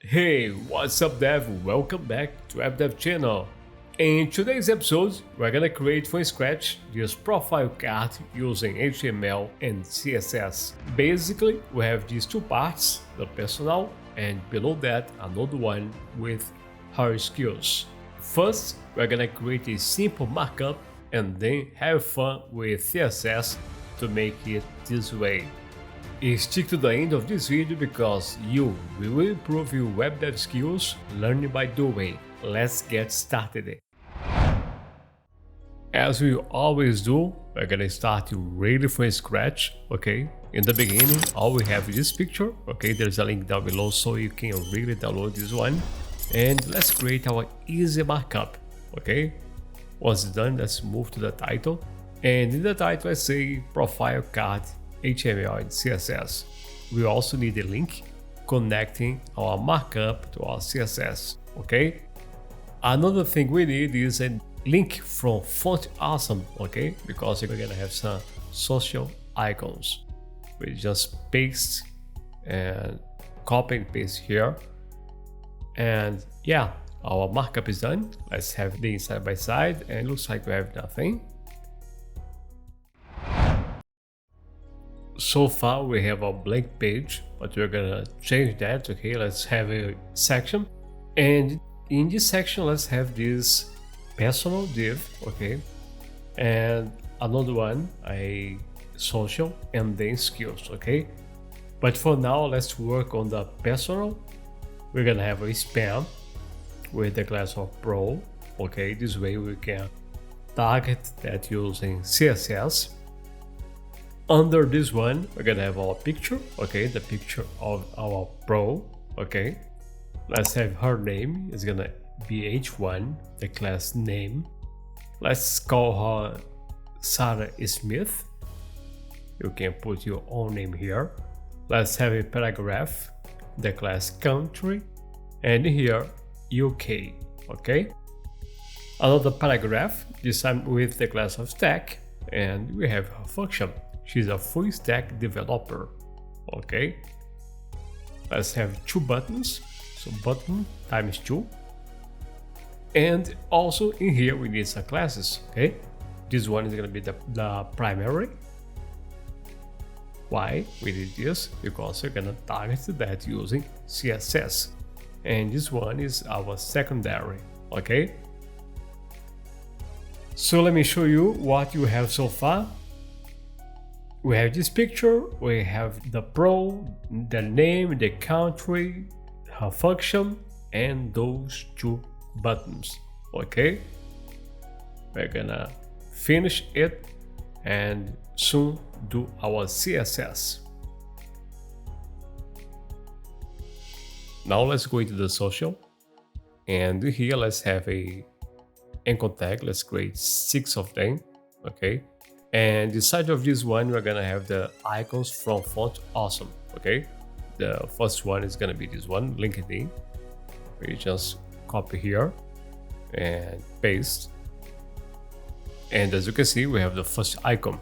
Hey, what's up dev? Welcome back to AppDev channel. In today's episode, we're gonna create from scratch this profile card using HTML and CSS. Basically, we have these two parts, the personal and below that another one with her skills. First, we're gonna create a simple markup and then have fun with CSS to make it this way. Stick to the end of this video because you will improve your web dev skills learning by doing. Let's get started. As we always do, we're gonna start really from scratch, okay? In the beginning, all we have is this picture, okay? There's a link down below so you can really download this one. And let's create our easy markup, okay? Once done, let's move to the title. And in the title, let's say profile card HTML and CSS. We also need a link connecting our markup to our CSS, okay? Another thing we need is a link from Font Awesome, okay? Because we're gonna have some social icons. We just paste and copy and paste here. And yeah, our markup is done. Let's have these side by side and it looks like we have nothing. So far we have a blank page, but we're gonna change that. Okay, let's have a section, and in this section let's have this personal div, okay, and another one a social and then skills, okay. But for now let's work on the personal. We're gonna have a span with the class of pro, okay. This way we can target that using CSS. Under this one, we're gonna have our picture, okay, the picture of our pro, okay. Let's have her name, is gonna be h1, the class name. Let's call her Sarah Smith. You can put your own name here. Let's have a paragraph, the class country, and here UK, okay. Another paragraph, this time with the class of stack, and we have her function. She's a full stack developer, okay. Let's have two buttons, so button times 2. And also in here we need some classes, okay. This one is gonna be the primary. Why we need this? Because we're gonna target that using CSS. And this one is our secondary, okay. So let me show you what you have so far. We have this picture, we have the pro, the name, the country, her function, and those two buttons, okay? We're gonna finish it and soon do our CSS. Now let's go into the social, and here let's have a anchor tag. Let's create 6 of them, okay? And inside of this one, we're gonna have the icons from Font Awesome, okay? The first one is gonna be this one, LinkedIn. We just copy here and paste. And as you can see, we have the first icon.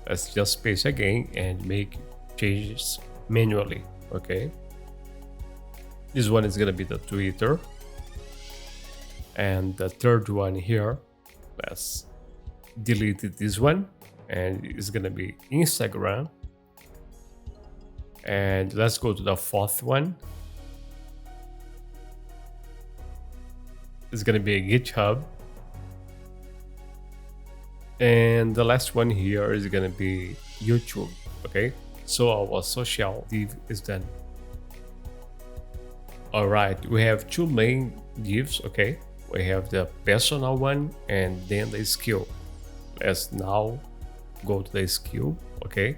Let's just paste again and make changes manually, okay? This one is gonna be the Twitter. And the third one here, let's delete this one, and it's gonna be Instagram. And let's go to the fourth one. It's gonna be a GitHub. And the last one here is gonna be YouTube, okay. So our social div is done. All right, we have two main divs, okay. We have the personal one and then the skill. Let's now go to the skill, okay.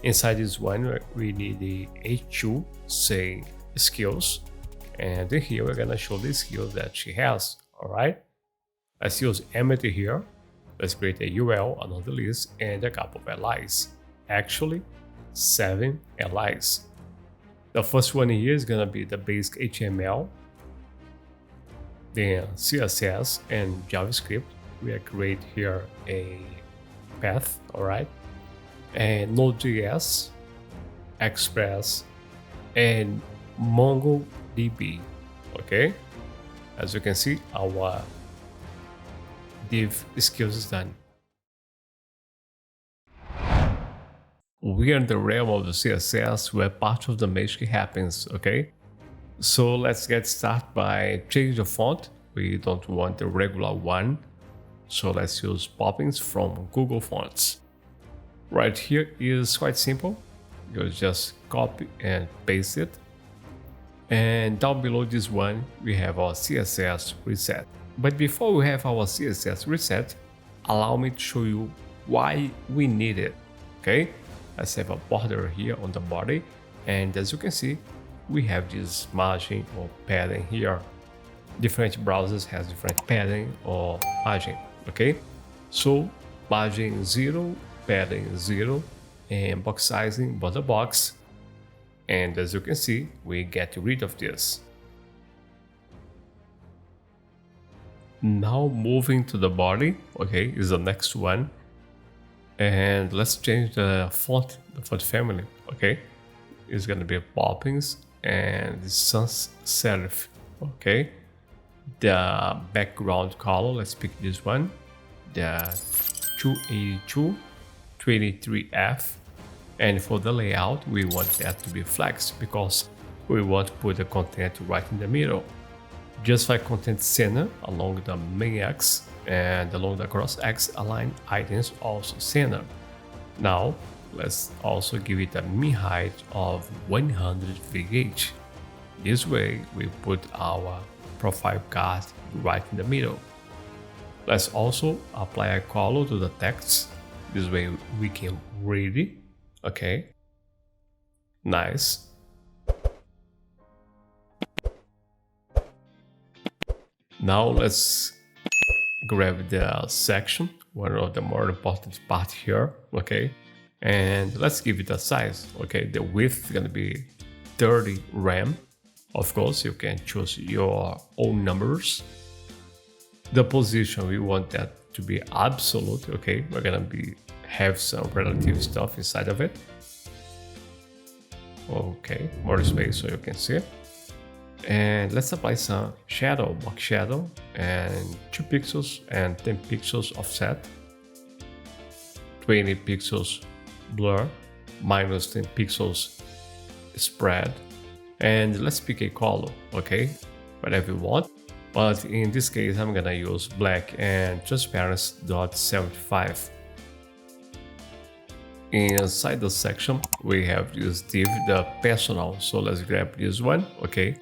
Inside this one we need the h2, say skills, and here we're gonna show the skills that she has. All right, let's use empty here. Let's create a URL, another list, and a couple of LIs. Actually 7 LIs. The first one here is gonna be the basic HTML, then CSS and JavaScript. We create here a path, all right, and Node.js, Express, and Mongo db. Okay, as you can see, our div skills is done. We are in the realm of the CSS where part of the magic happens. Okay, so let's get started by changing the font. We don't want the regular one, so let's use Poppins from Google Fonts. Right here is quite simple. You just copy and paste it. And down below this one, we have our CSS reset. But before we have our CSS reset, allow me to show you why we need it. Okay, let's have a border here on the body. And as you can see, we have this margin or padding here. Different browsers has different padding or margin. Okay, so margin 0, padding 0, and box sizing border box. And as you can see, we get rid of this. Now moving to the body, okay, is the next one. And let's change the font family, okay? It's gonna be Poppins and sans serif, okay? The background color, let's pick this one, the 282 23F. And for the layout, we want that to be flex because we want to put the content right in the middle. Just like content center along the main X and along the cross X align items also center. Now let's also give it a min height of 100 VH. This way we put our profile card right in the middle. Let's also apply a color to the text. This way we can read it. Okay, nice. Now let's grab the section, one of the more important part here, okay? And let's give it a size, okay? The width is gonna be 30 rem. Of course, you can choose your own numbers. The position, we want that to be absolute, okay? We're gonna have some relative stuff inside of it. Okay, more space so you can see. And let's apply some shadow, box shadow, and 2 pixels and 10 pixels offset, 20 pixels blur, minus 10 pixels spread. And let's pick a color, okay? Whatever you want. But in this case, I'm gonna use black and transparency.75. Inside the section, we have this div, the personal. So let's grab this one, okay?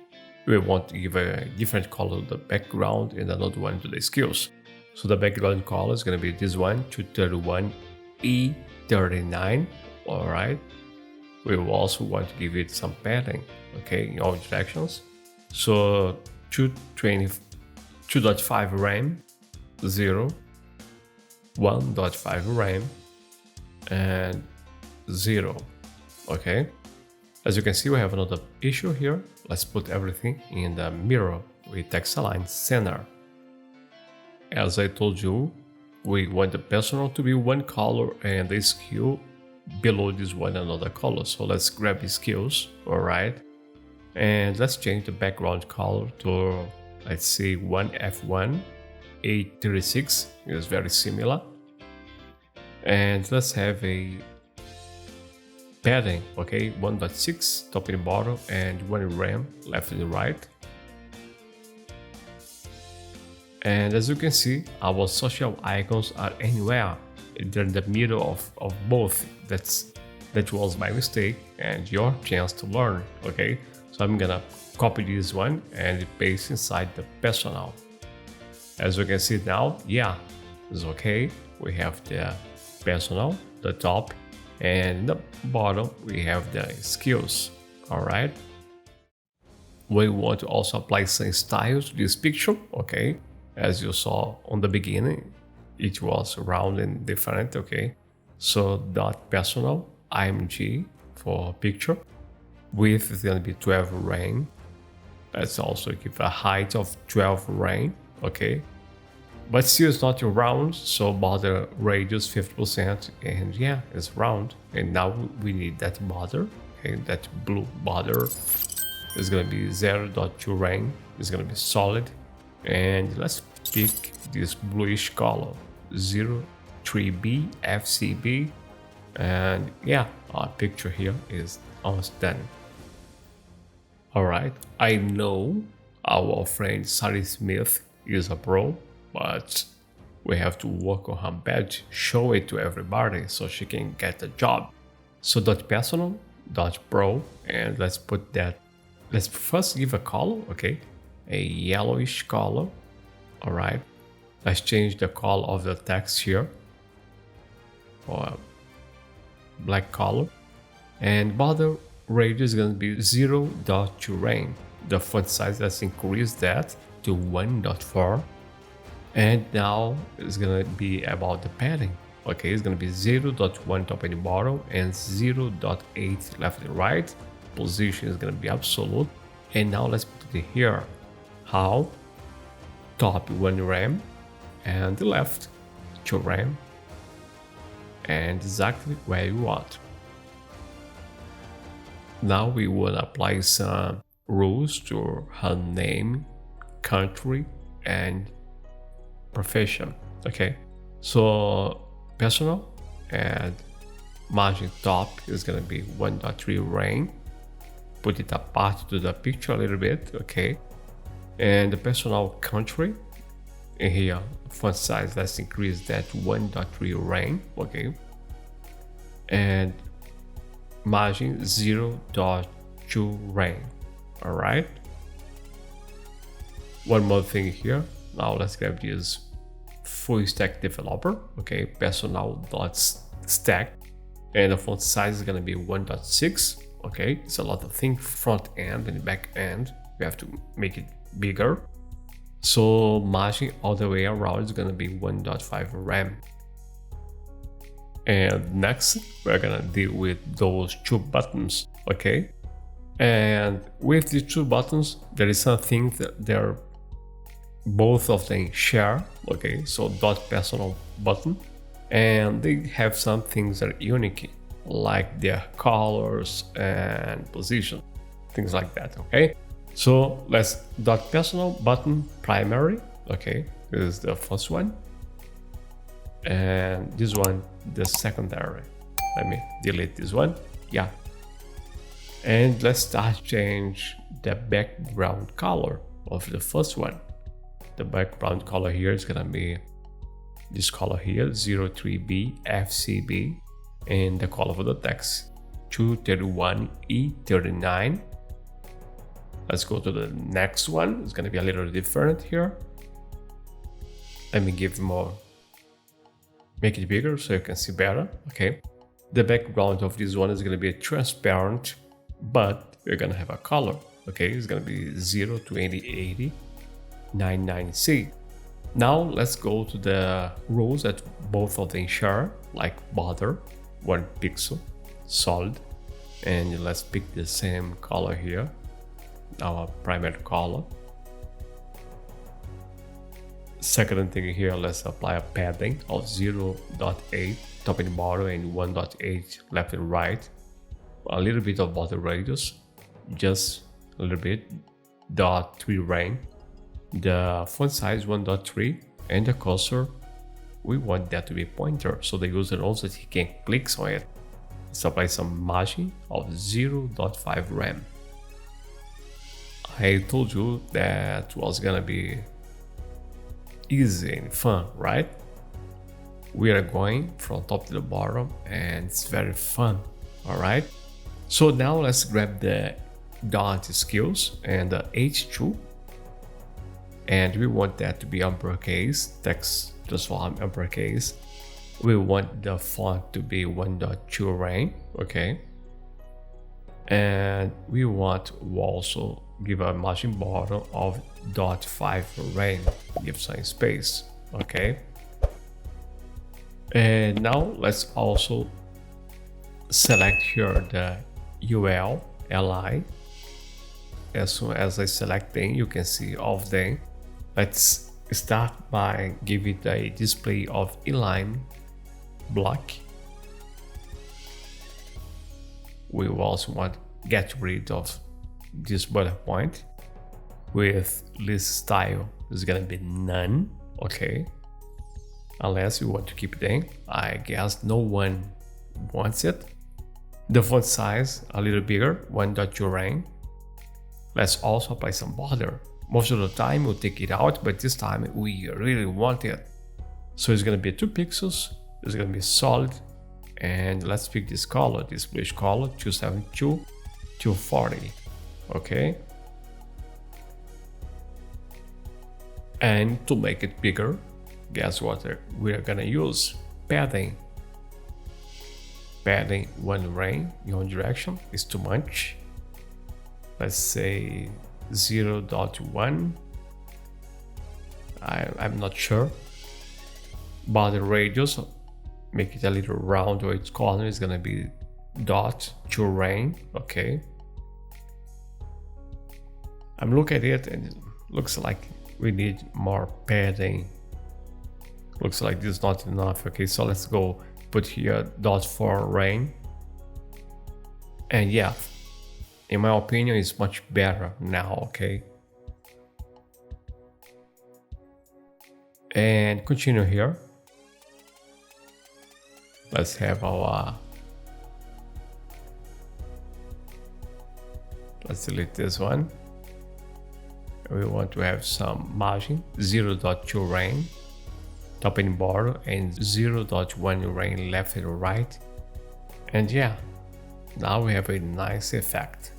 We want to give a different color to the background and another one to the skills. So the background color is going to be this one, 231E39, all right? We will also want to give it some padding, okay, in all directions. So 2.5 RAM, 0, 1.5 RAM, and 0, okay? As you can see, we have another issue here. Let's put everything in the mirror with text align center. As I told you, we want the personal to be one color and the skill below this one another color. So let's grab the skills, all right? And let's change the background color to, let's say, 1F1 836. It's very similar. And let's have a padding, okay, 1.6 top and bottom and 1 RAM left and right. And as you can see, our social icons are anywhere. They're in the middle of both. That was my mistake and your chance to learn, okay? So I'm gonna copy this one and paste inside the personal. As you can see now, yeah, it's okay. We have the personal, the top, and the bottom we have the skills, all right? We want to also apply some styles to this picture, okay? As you saw on the beginning, it was round and different, okay? So dot personal img for picture. Width is gonna be 12 rem. Let's also give a height of 12 rem, okay? But still it's not round, so border radius 50%, and yeah, it's round. And now we need that border, okay, that blue border. is going to be 0.2 rank, it's going to be solid. And let's pick this bluish color, 03B FCB. And yeah, our picture here is almost done. Alright, I know our friend Sally Smith is a pro, but we have to work on her badge, show it to everybody so she can get a job. So .personal, .pro, and let's put that, let's first give a color, okay? A yellowish color. Alright, let's change the color of the text here for a black color, and border radius is going to be 0.2 rank. The font size, let's increase that to 1.4, and now it's going to be about the padding. Okay, it's going to be 0.1 top and bottom and 0.8 left and right. Position is going to be absolute, and now let's put it here. How? Top 1 rem and the left 2 rem, and exactly where you want. Now we will apply some rules to her name, country, and profession. Okay, so personal and margin top is gonna be 1.3 rank. Put it apart to the picture a little bit, okay. And the personal country in here, font size, let's increase that 1.3 rank, okay. And margin 0.2 rank. All right. One more thing here. Now let's grab this full stack developer. Okay, personal.stack, and the font size is gonna be 1.6. Okay, it's a lot of things, front end and back end. We have to make it bigger. So margin all the way around is gonna be 1.5 rem. And next, we're gonna deal with those 2 buttons, okay? And with the 2 buttons, there is something that they're both of them share, okay? So .personal button, and they have some things that are unique, like their colors and position, things like that, okay? So let's .personal button primary, okay? This is the first one. And this one, the secondary. Let me delete this one. Yeah. And let's start change the background color of the first one. The background color here is gonna be this color here, 03B FCB, and the color for the text 231E39. Let's go to the next one. It's gonna be a little different here. Let me give more. Make it bigger so you can see better, okay? The background of this one is going to be transparent, but we're going to have a color, okay? It's going to be 0208099C. Now let's go to the rules that both of them share, like border, 1 pixel, solid, and let's pick the same color here, our primary color. Second thing here, let's apply a padding of 0.8 top and bottom and 1.8 left and right. A little bit of border radius, just a little bit, .3 rank. The font size 1.3, and the cursor, we want that to be pointer, so the user knows that he can click on it. Let's apply some margin of 0.5 rem. I told you that was gonna be easy and fun, right? We are going from top to the bottom, and it's very fun. All right, so now let's grab the .skills and the H2, and we want that to be uppercase, text transform uppercase. We want the font to be 1.2 rank, okay? And we want to also give a margin border of 0.5 rank, give some space, okay? And now let's also select here the UL, LI. As soon as I select them, you can see all of them. Let's start by giving it a display of inline block. We will also want to get rid of this bullet point with list style is gonna be none, okay? Unless you want to keep it in. I guess no one wants it. The font size a little bigger, 1.2 rank. Let's also apply some border. Most of the time we'll take it out, but this time we really want it. So it's gonna be 2 pixels, it's gonna be solid, and let's pick this color, this bluish color, 272, 240, okay? And to make it bigger, guess what we're gonna use? Padding. Padding 1 rank in one direction is too much. Let's say 0.1. I'm not sure. But the radius, make it a little round or its corner is gonna be .2 rank, okay? I'm looking at it and it looks like we need more padding. Looks like this is not enough, okay? So let's go put here .4 rank. And yeah, in my opinion, it's much better now, okay? And continue here. Let's have our, let's delete this one. We want to have some margin, 0.2 rank, top and bottom, and 0.1 rank left and right. And yeah, now we have a nice effect.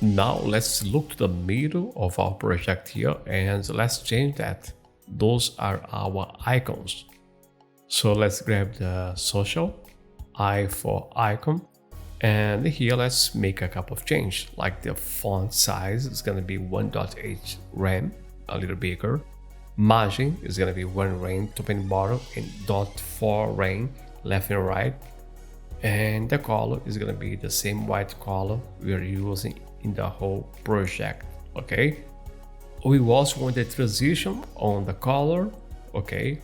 Now let's look to the middle of our project here and let's change that. Those are our icons. So let's grab the social, I for icon, and here let's make a couple of changes, like the font size is gonna be 1.8 rem, a little bigger. Margin is gonna be 1 rank top and bottom, and 0.4 rank left and right. And the color is gonna be the same white color we are using in the whole project, okay? We also want the transition on the color, okay,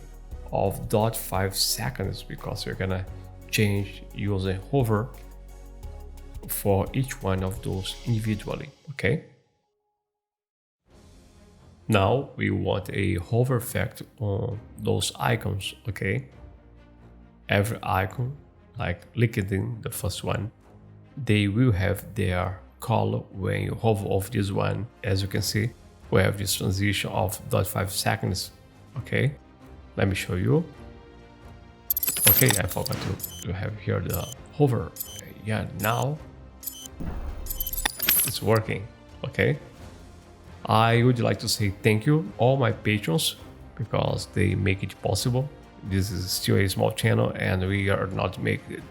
of 0.5 seconds because we're gonna change using hover for each one of those individually, okay? Now we want a hover effect on those icons, okay? Every icon, like LinkedIn, the first one, they will have their color when you hover over this one. As you can see, we have this transition of 0.5 seconds, okay? Let me show you. Okay, I forgot to have here the hover. Yeah, now it's working, okay? I would like to say thank you all my patrons because they make it possible. This is still a small channel and we are not making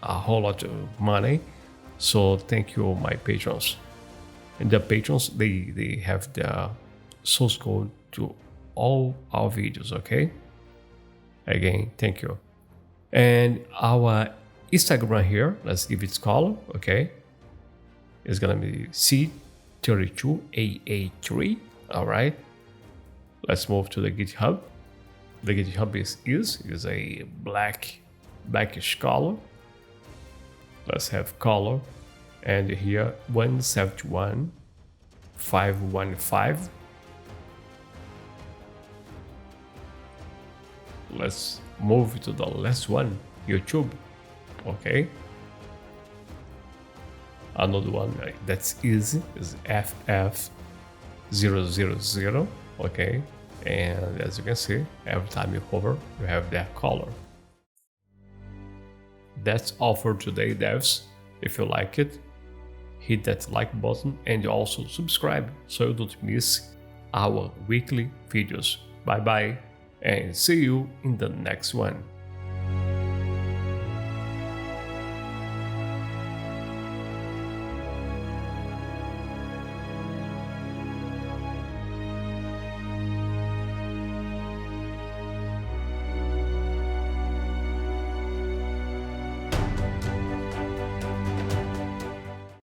a whole lot of money. So thank you my patrons. And the patrons, they have the source code to all our videos, okay? Again, thank you. And our Instagram here, let's give it color, okay? It's gonna be C32AA3, all right? Let's move to the GitHub. The GitHub is a blackish color. Let's have color, and here 171.515. Let's move to the last one, YouTube, okay? Another one that's easy is FF000, okay? And as you can see, every time you hover, you have that color. That's all for today, devs. If you like it, hit that like button and also subscribe so you don't miss our weekly videos. Bye bye and see you in the next one.